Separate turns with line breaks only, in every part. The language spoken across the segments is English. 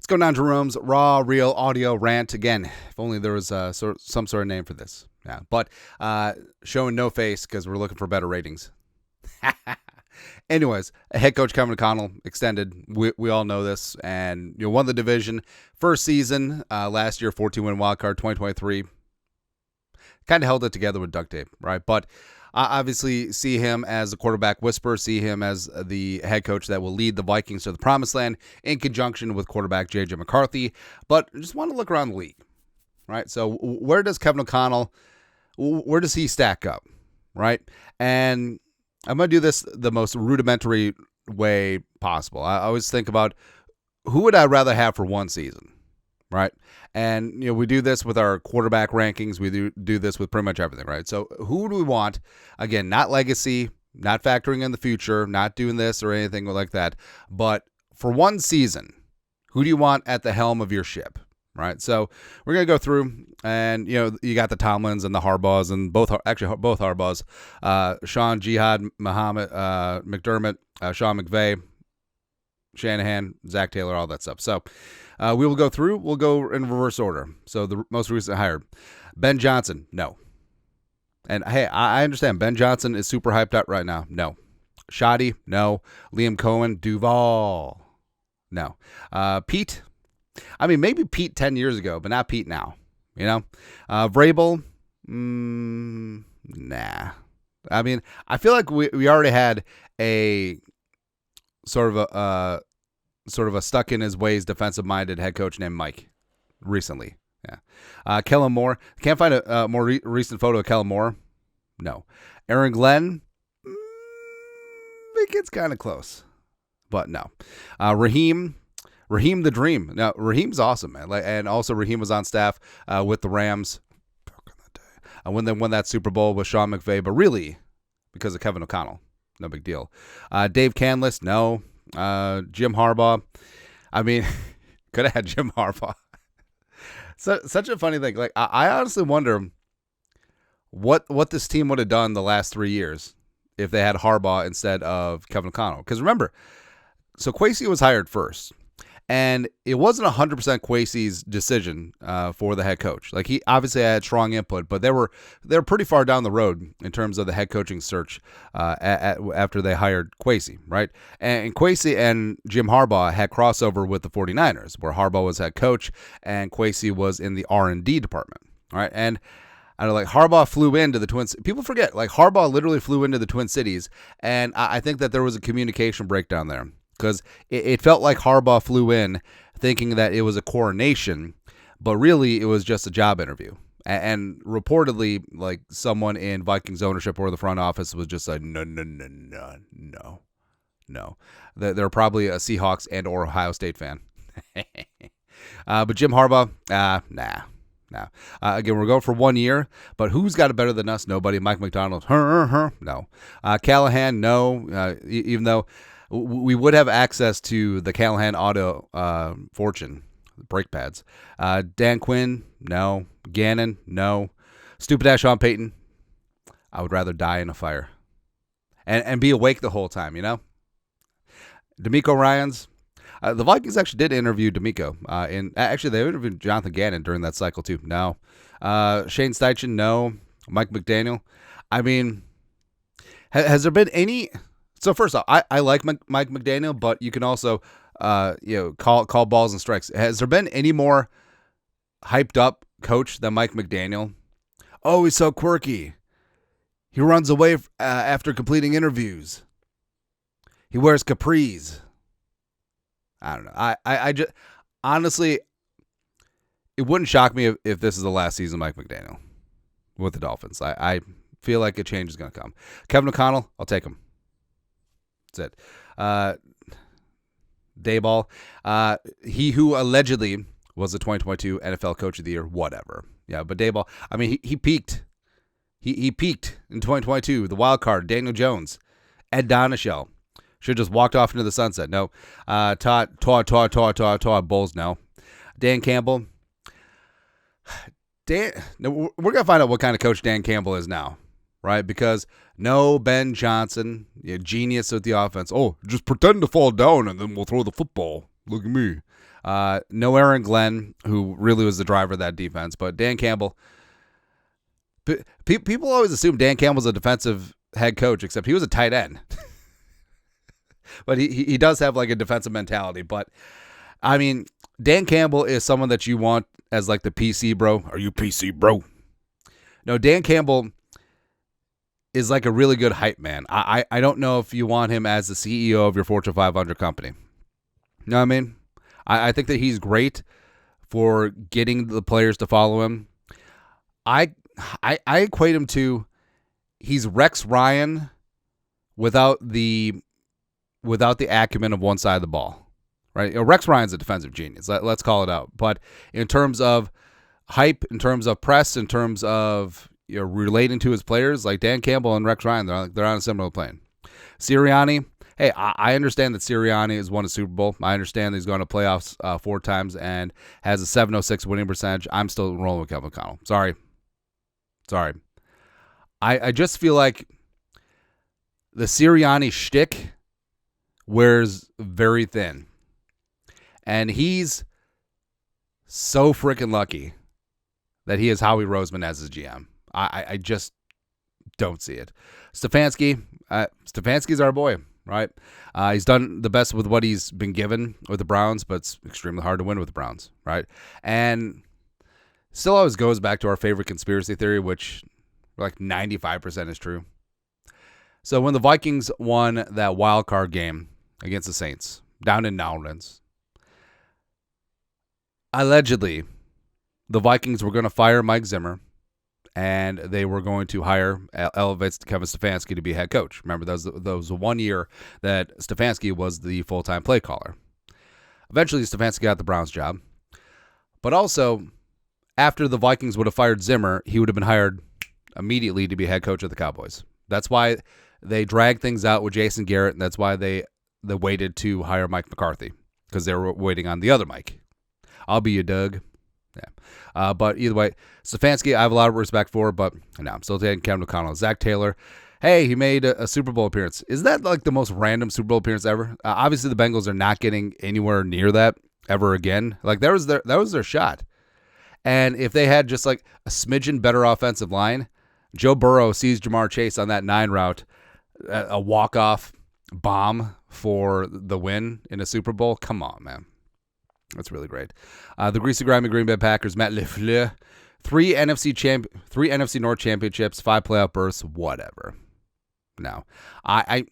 Let's go down to Jerome's raw, real audio rant. Again, if only there was some sort of name for this. Yeah, but showing no face because we're looking for better ratings. Anyways, head coach Kevin O'Connell extended. We all know this, and won the division first season last year, 14-win wildcard. 2023 kind of held it together with duct tape, right? But obviously see him as the quarterback whisperer, see him as the head coach that will lead the Vikings to the promised land in conjunction with quarterback J.J. McCarthy. But just want to look around the league, right? So where does Kevin O'Connell, where does he stack up, right? And I'm going to do this the most rudimentary way possible. I always think about who would I rather have for one season, right? And we do this with our quarterback rankings. We do this with pretty much everything, right? So who do we want? Again, not legacy, not factoring in the future, not doing this or anything like that. But for one season, who do you want at the helm of your ship, right? So we're going to go through, and you got the Tomlins and the Harbaughs, and both Harbaughs, Sean, Jihad, Muhammad, McDermott, Sean McVay, Shanahan, Zach Taylor, all that stuff. So we will go through. We'll go in reverse order. So the most recent hire, Ben Johnson, no. And hey, I understand Ben Johnson is super hyped up right now. No. Shoddy, no. Liam Cohen, Duval, no. Pete, I mean, maybe Pete 10 years ago, but not Pete now. Vrabel, nah. I mean, I feel like we already had a sort of a stuck in his ways defensive-minded head coach named Mike recently. Yeah. Kellen Moore. Can't find a more recent photo of Kellen Moore. No. Aaron Glenn. It gets kind of close, but no. Raheem the Dream. Now, Raheem's awesome, man. And also Raheem was on staff with the Rams when they won that Super Bowl with Sean McVay, but really because of Kevin O'Connell. No big deal. Dave Canlis, no. Jim Harbaugh. I mean, could have had Jim Harbaugh. Such a funny thing. Like, I honestly wonder what this team would have done the last 3 years if they had Harbaugh instead of Kevin O'Connell. Because remember, so Kwesi was hired first. And it wasn't 100% Kwesi's decision for the head coach. Like, he obviously had strong input, but they were pretty far down the road in terms of the head coaching search after they hired Kwesi, right? And Kwesi and Jim Harbaugh had crossover with the 49ers, where Harbaugh was head coach and Kwesi was in the R&D department, right? And I know, like, Harbaugh flew into the Twin Cities. People forget, like, Harbaugh literally flew into the Twin Cities, and I think that there was a communication breakdown there. Because it felt like Harbaugh flew in thinking that it was a coronation, but really it was just a job interview. And reportedly, like, someone in Vikings ownership or the front office was just like, no. They're probably a Seahawks and or Ohio State fan. But Jim Harbaugh, nah. Again, we're going for 1 year, but who's got it better than us? Nobody. Mike McDonald, no. Callahan, no. Even though we would have access to the Callahan Auto fortune, brake pads. Dan Quinn, no. Gannon, no. Stupid ass Sean Payton, I would rather die in a fire and be awake the whole time, D'Amico Ryans. The Vikings actually did interview D'Amico. Actually, they interviewed Jonathan Gannon during that cycle too. No. Shane Steichen, no. Mike McDaniel. I mean, has there been any? So first off, I like Mike McDaniel, but you can also call balls and strikes. Has there been any more hyped up coach than Mike McDaniel? Oh, he's so quirky. He runs away after completing interviews. He wears capris. I don't know. I just honestly, it wouldn't shock me if this is the last season of Mike McDaniel with the Dolphins. I feel like a change is going to come. Kevin O'Connell, I'll take him. That's it. Dayball, he who allegedly was the 2022 NFL Coach of the Year, whatever. Yeah, but Dayball, I mean, he peaked. He peaked in 2022. The wild card, Daniel Jones, Ed Donashell. Should have just walked off into the sunset. No. Todd Bowles, no. Dan Campbell. We're going to find out what kind of coach Dan Campbell is now, right? Because no Ben Johnson, genius with the offense. Oh, just pretend to fall down and then we'll throw the football. Look at me. No Aaron Glenn, who really was the driver of that defense, but Dan Campbell. People always assume Dan Campbell's a defensive head coach, except he was a tight end. But he does have like a defensive mentality. But I mean, Dan Campbell is someone that you want as like the PC bro. Are you PC bro? No, Dan Campbell is like a really good hype man. I don't know if you want him as the CEO of your Fortune 500 company. You know what I mean? I think that he's great for getting the players to follow him. I equate him to, he's Rex Ryan without the acumen of one side of the ball, right? You know, Rex Ryan's a defensive genius. Let's call it out. But in terms of hype, in terms of press, in terms of relating to his players, like Dan Campbell and Rex Ryan, they're on a similar plane. Sirianni, hey, I understand that Sirianni has won a Super Bowl. I understand that he's gone to playoffs 4 times and has a 706 winning percentage. I'm still rolling with Kevin O'Connell. Sorry. I just feel like the Sirianni shtick wears very thin. And he's so freaking lucky that he has Howie Roseman as his GM. I just don't see it. Stefanski's our boy, right? He's done the best with what he's been given with the Browns, but it's extremely hard to win with the Browns, right? And still always goes back to our favorite conspiracy theory, which like 95% is true. So when the Vikings won that wild card game against the Saints down in New Orleans, allegedly the Vikings were going to fire Mike Zimmer and they were going to elevate Kevin Stefanski to be head coach. Remember, that was the 1 year that Stefanski was the full-time play caller. Eventually, Stefanski got the Browns job. But also, after the Vikings would have fired Zimmer, he would have been hired immediately to be head coach of the Cowboys. That's why they dragged things out with Jason Garrett, and that's why they waited to hire Mike McCarthy, because they were waiting on the other Mike. I'll be you, Doug. Yeah. But either way, Stefanski, I have a lot of respect for, but no, I'm still taking Kevin O'Connell. Zach Taylor, hey, he made a Super Bowl appearance. Is that like the most random Super Bowl appearance ever? Obviously, the Bengals are not getting anywhere near that ever again. Like, that was their shot. And if they had just like a smidgen better offensive line, Joe Burrow sees Jamar Chase on that 9 route, a walk-off bomb for the win in a Super Bowl. Come on, man. That's really great. The Greasy Grimy Green Bay Packers, Matt LaFleur, 3 NFC North championships, 5 playoff berths, whatever. No, I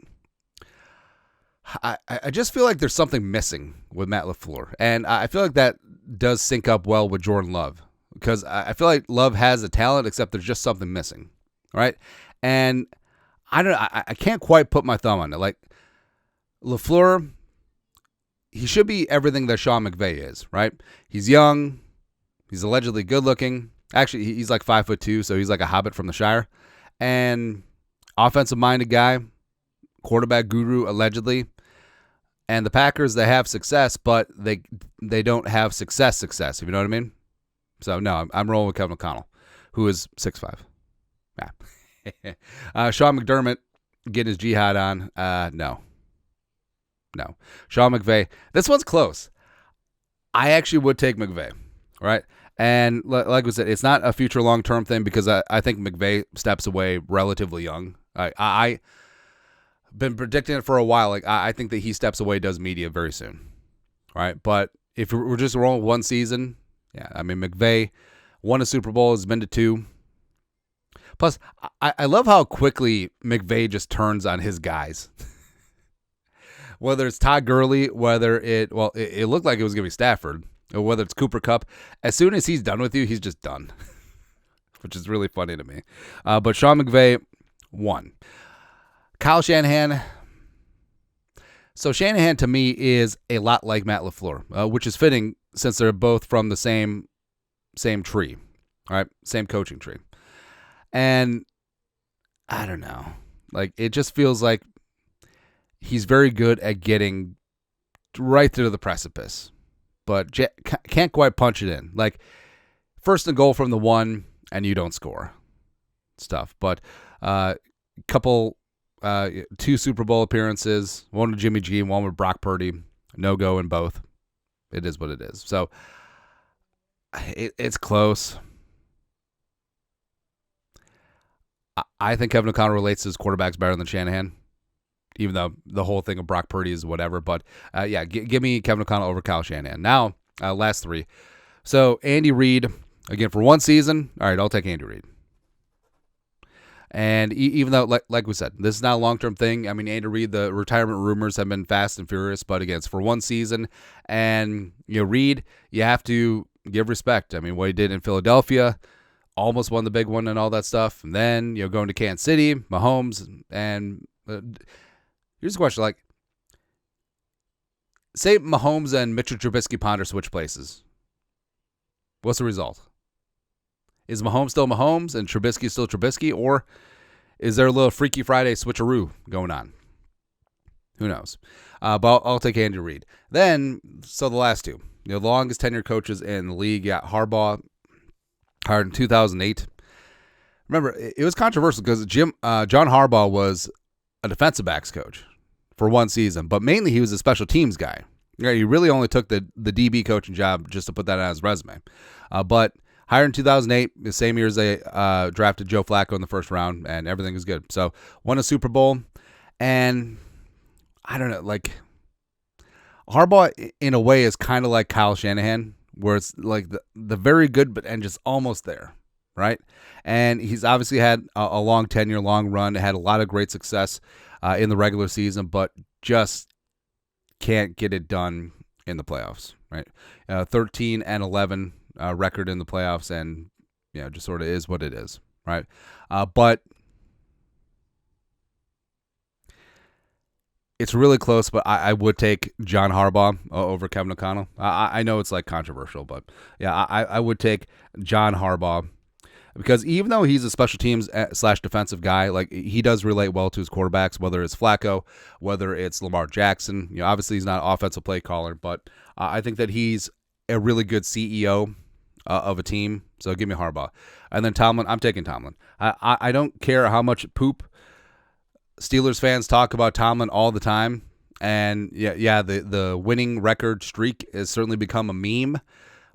just feel like there's something missing with Matt LaFleur, and I feel like that does sync up well with Jordan Love, because I feel like Love has the talent, except there's just something missing, right? And I can't quite put my thumb on it. Like, LaFleur, he should be everything that Sean McVay is, right? He's young. He's allegedly good looking. Actually, he's like 5'2", so he's like a hobbit from the Shire. And offensive-minded guy, quarterback guru, allegedly. And the Packers, they have success, but they don't have success, if you know what I mean? So, no, I'm rolling with Kevin O'Connell, who is 6'5". Yeah. Sean McDermott getting his jihad on. No. Sean McVay. This one's close. I actually would take McVay, right? And like we said, it's not a future long-term thing, because I think McVay steps away relatively young. I've been predicting it for a while. Like, I think that he steps away, does media very soon, right? But if we're just rolling one season, yeah, I mean, McVay won a Super Bowl, has been to 2. Plus, I love how quickly McVay just turns on his guys. Whether it's Todd Gurley, whether it looked like it was going to be Stafford, or whether it's Cooper Kupp, as soon as he's done with you, he's just done, which is really funny to me. But Sean McVay won. Kyle Shanahan. So Shanahan, to me, is a lot like Matt LaFleur, which is fitting since they're both from the same tree, all right, same coaching tree. And I don't know, like, it just feels like he's very good at getting right to the precipice, but can't quite punch it in. Like, first and goal from the 1, and you don't score. It's tough. But 2 Super Bowl appearances, one with Jimmy G, one with Brock Purdy. No go in both. It is what it is. So it's close. I think Kevin O'Connell relates to his quarterbacks better than Shanahan, even though the whole thing of Brock Purdy is whatever. But give me Kevin O'Connell over Kyle Shanahan. Now, last three. So Andy Reid, again, for one season. All right, I'll take Andy Reid. And even though, like we said, this is not a long-term thing. I mean, Andy Reid, the retirement rumors have been fast and furious, but again, it's for one season. And, Reid, you have to give respect. I mean, what he did in Philadelphia, almost won the big one and all that stuff. And then, going to Kansas City, Mahomes, and here's the question, like, say Mahomes and Mitchell Trubisky ponder switch places. What's the result? Is Mahomes still Mahomes and Trubisky still Trubisky, or is there a little Freaky Friday switcheroo going on? Who knows? But I'll take Andy Reid. Then, so the last two. The longest tenured coaches in the league, Harbaugh, hired in 2008. Remember, it was controversial because John Harbaugh was a defensive backs coach for one season, but mainly he was a special teams guy. He really only took the DB coaching job just to put that on his resume. But hired in 2008, the same year as they drafted Joe Flacco in the first round, and everything was good. So won a Super Bowl, and I don't know, like Harbaugh in a way is kind of like Kyle Shanahan, where it's like the very good, but and just almost there, right? And he's obviously had a long tenure, long run, had a lot of great success in the regular season, but just can't get it done in the playoffs, right? 13-11 record in the playoffs, and just sort of is what it is, right? But it's really close. But I would take John Harbaugh over Kevin O'Connell. I know it's like controversial, but I would take John Harbaugh because even though he's a special teams / defensive guy, like he does relate well to his quarterbacks, whether it's Flacco, whether it's Lamar Jackson. Obviously he's not an offensive play caller, but I think that he's a really good CEO of a team. So give me Harbaugh. And then Tomlin, I'm taking Tomlin. I don't care how much poop Steelers fans talk about Tomlin all the time. And the winning record streak has certainly become a meme.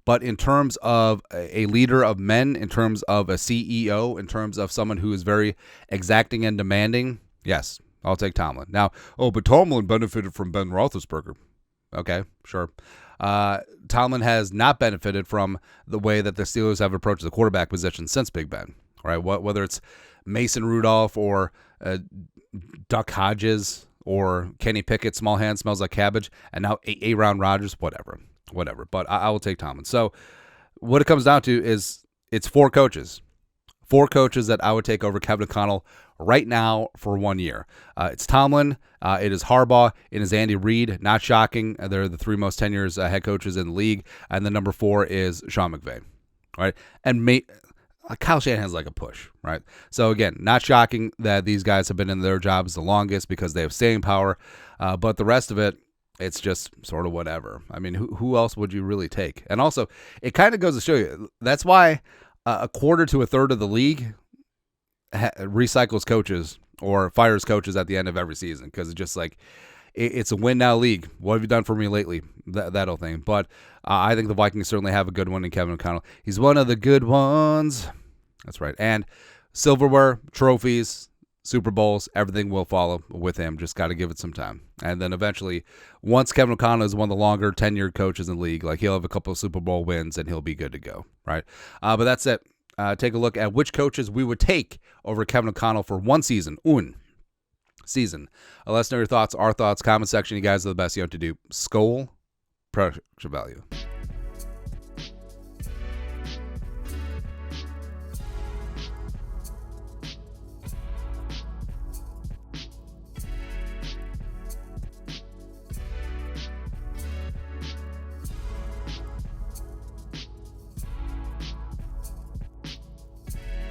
But in terms of a leader of men, in terms of a CEO, in terms of someone who is very exacting and demanding, yes, I'll take Tomlin. Now, but Tomlin benefited from Ben Roethlisberger. Okay, sure. Tomlin has not benefited from the way that the Steelers have approached the quarterback position since Big Ben, right? Whether it's Mason Rudolph or Duck Hodges or Kenny Pickett, small hand smells like cabbage, and now Aaron Rodgers, whatever. But I will take Tomlin. So what it comes down to is it's four coaches that I would take over Kevin O'Connell right now for 1 year. It's Tomlin, it is Harbaugh, it is Andy Reid. Not shocking. They're the three most tenured head coaches in the league. And then number 4 is Sean McVay, right? And Kyle Shanahan's like a push, right? So again, not shocking that these guys have been in their jobs the longest because they have staying power. But the rest of it, it's just sort of whatever. I mean, who else would you really take? And also, it kind of goes to show you, that's why a quarter to a third of the league recycles coaches or fires coaches at the end of every season, because it's just like, it's a win now league. What have you done for me lately? That whole thing. But I think the Vikings certainly have a good one in Kevin O'Connell. He's one of the good ones. That's right. And silverware, trophies, Super Bowls, everything will follow with him. Just got to give it some time. And then eventually, once Kevin O'Connell is one of the longer tenured coaches in the league, like he'll have a couple of Super Bowl wins and he'll be good to go, right? But that's it. Take a look at which coaches we would take over Kevin O'Connell for one season. Season. Let us know your thoughts, our thoughts, comment section. You guys are the best. You know what to do. Skol, production value.